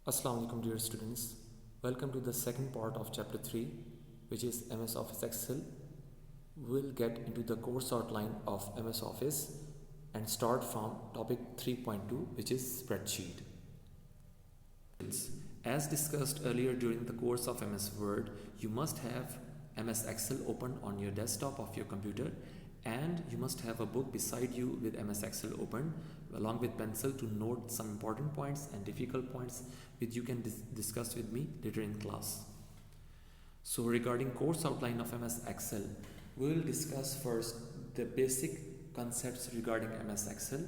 Assalamu alaikum dear students. Welcome to the second part of chapter 3, which is MS Office Excel. We'll get into the course outline of MS Office and start from topic 3.2, which is spreadsheet. As discussed earlier during the course of MS Word, you must have MS Excel open on your desktop of your computer, and you must have a book beside you with MS Excel open along with pencil to note some important points and difficult points which you can discuss with me later in class. So regarding course outline of MS Excel, we will discuss first the basic concepts regarding MS Excel,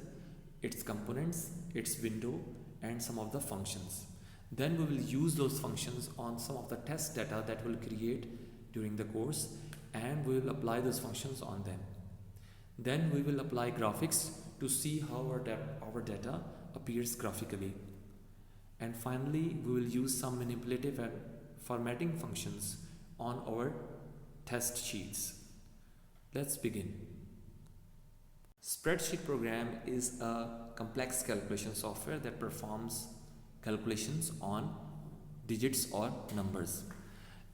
its components, its window, and some of the functions. Then we will use those functions on some of the test data that we'll create during the course, and we will apply those functions on them. Then we will apply graphics to see how our data appears graphically. And finally, we will use some manipulative and formatting functions on our test sheets. Let's begin. Spreadsheet Program is a complex calculation software that performs calculations on digits or numbers.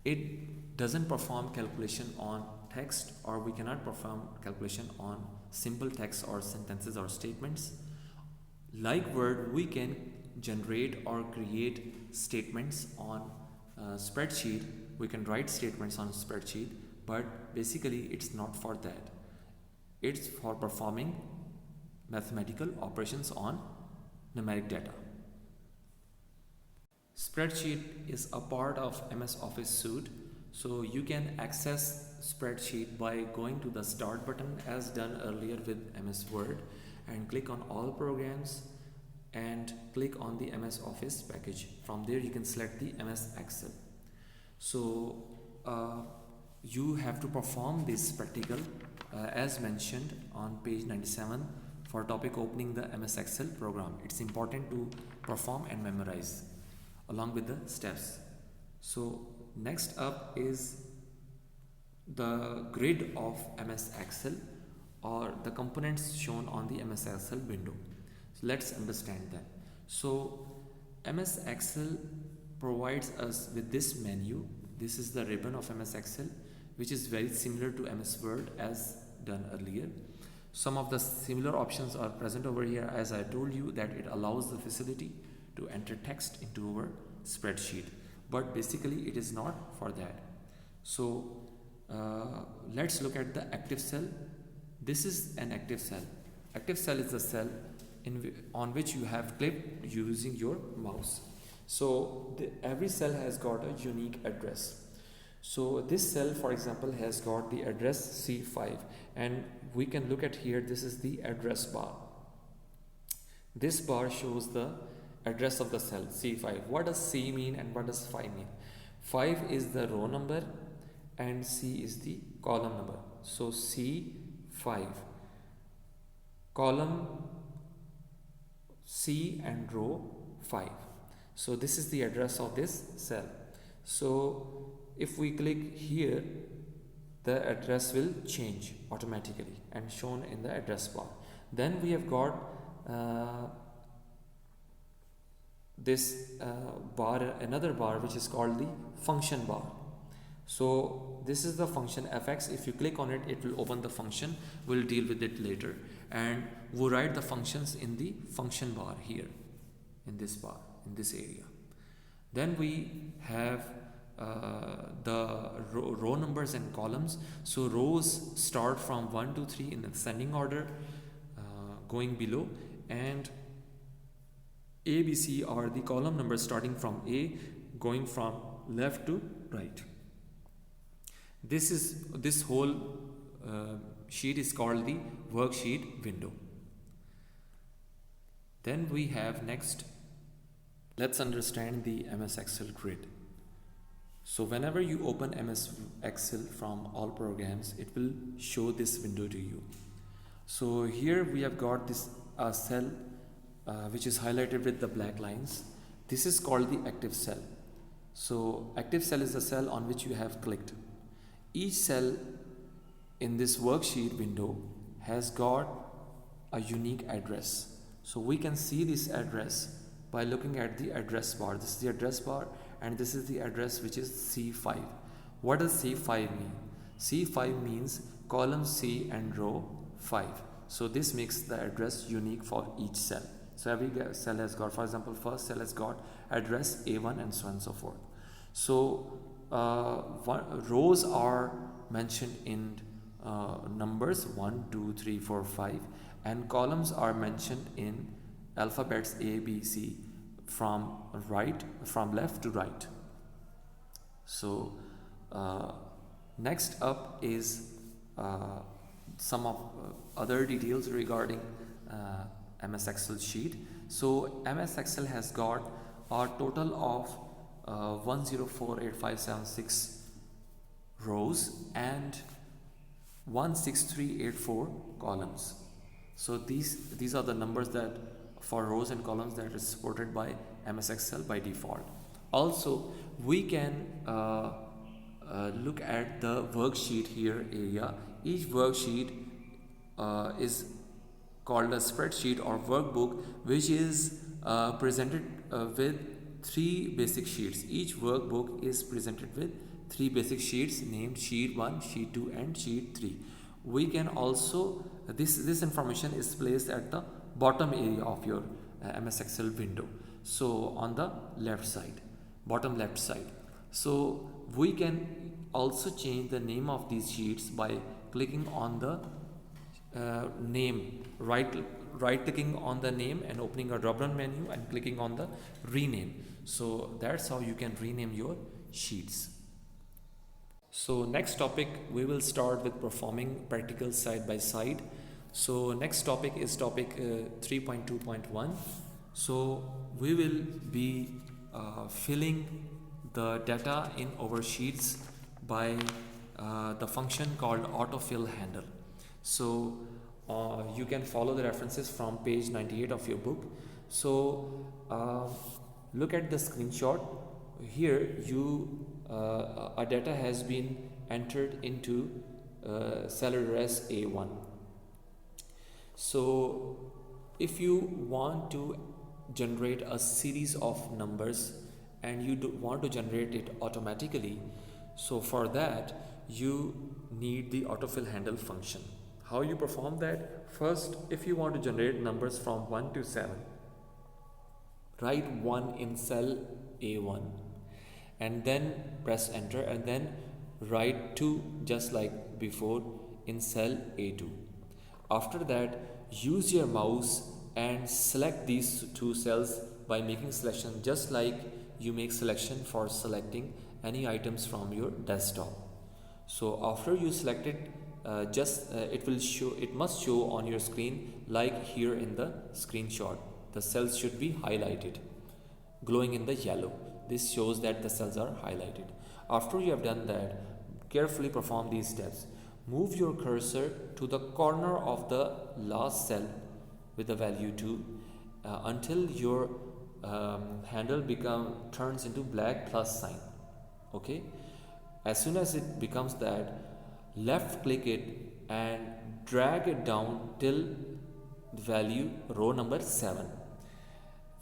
It doesn't perform calculation on text, or we cannot perform calculation on simple text or sentences or statements. Like Word, we can generate or create statements on spreadsheet. We can write statements on spreadsheet, but basically it's not for that. It's for performing mathematical operations on numeric data. Spreadsheet is a part of MS Office suite, so you can access spreadsheet by going to the start button as done earlier with MS Word, and click on all programs and click on the MS Office package. From there you can select the MS Excel. So you have to perform this practical as mentioned on page 97 for topic opening the MS Excel program. It's important to perform and memorize along with the steps. So next up is the grid of MS Excel, or the components shown on the MS Excel window. So let's understand that. So MS Excel provides us with this menu. This is the ribbon of MS Excel, which is very similar to MS Word as done earlier. Some of the similar options are present over here, as I told you that it allows the facility to enter text into our spreadsheet, but basically it is not for that. So let's look at the active cell. This is an active cell. Active cell is the cell on which you have clicked using your mouse. So every cell has got a unique address. So this cell, for example, has got the address C5, and we can look at here. This is the address bar. This bar shows the address of the cell C5. What does C mean and what does 5 mean? 5 is the row number and C is the column number. So C5, column C and row 5. So this is the address of this cell. So if we click here, the address will change automatically and shown in the address bar. Then we have got this bar, another bar, which is called the function bar. So this is the function fx. If you click on it, it will open the function. We'll deal with it later, and we'll write the functions in the function bar here in this bar, in this area. Then we have the row numbers and columns. So rows start from 1 to 3 in ascending order, going below, and A, B, C are the column numbers starting from A, going from left to right. This whole sheet is called the worksheet window. Then we have next, let's understand the MS Excel grid. So whenever you open MS Excel from all programs, it will show this window to you. So here we have got this cell which is highlighted with the black lines. This is called the active cell. So active cell is the cell on which you have clicked. Each cell in this worksheet window has got a unique address. So we can see this address by looking at the address bar. This is the address bar and this is the address which is C5. What does C5 mean? C5 means column C and row 5. So this makes the address unique for each cell. So every cell has got, for example, first cell has got address A1 and so on and so forth. So rows are mentioned in numbers 1, 2, 3, 4, 5, and columns are mentioned in alphabets A, B, C from left to right. So next up is some of other details regarding MS Excel sheet. So MS Excel has got a total of 1048576 rows and 16384 columns. So these are the numbers that for rows and columns that is supported by MS Excel by default. Also, we can look at the worksheet here area. Each worksheet is called a spreadsheet or workbook, which is presented with 3 basic sheets. Each workbook is presented with 3 basic sheets named sheet 1, sheet 2 and sheet 3. We can also, this information is placed at the bottom area of your MS Excel window. So on the left side, bottom left side. So we can also change the name of these sheets by clicking on the name, right clicking on the name and opening a drop down menu and clicking on the rename. So that's how you can rename your sheets. So next topic, we will start with performing practical side by side. So next topic is topic 3.2.1. So we will be filling the data in our sheets by the function called Autofill handle. So you can follow the references from page 98 of your book. So look at the screenshot. Here a data has been entered into cell address A1. So if you want to generate a series of numbers and you want to generate it automatically, so for that you need the autofill handle function. How you perform that? First, if you want to generate numbers from 1 to 7, write 1 in cell A1 and then press enter, and then write 2 just like before in cell A2. After that, use your mouse and select these 2 cells by making selection just like you make selection for selecting any items from your desktop. So after you select it, it must show on your screen like here in the screenshot. The cells should be highlighted, glowing in the yellow. This shows that the cells are highlighted. After you have done that, carefully perform these steps. Move your cursor to the corner of the last cell with the value 2 until your handle turns into black plus sign. Okay. As soon as it becomes that, left click it and drag it down till the value row number 7.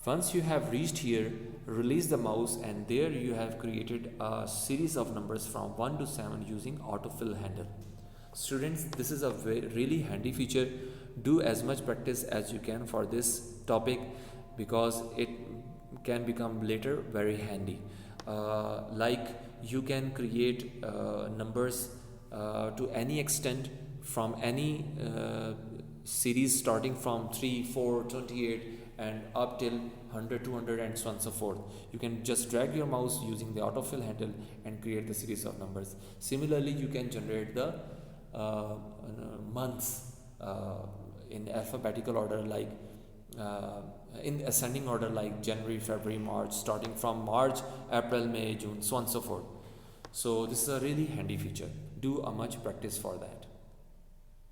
Once you have reached here, release the mouse and there you have created a series of numbers from 1 to 7 using autofill handle. Students, this is a really handy feature. Do as much practice as you can for this topic because it can become later very handy. Like you can create numbers to any extent from any series starting from 3, 4, 28 and up till 100, 200 and so on and so forth. You can just drag your mouse using the autofill handle and create the series of numbers. Similarly, you can generate the months in alphabetical order, like in ascending order, like January, February, March, starting from March, April, May, June, so on and so forth. So this is a really handy feature. Do a much practice for that.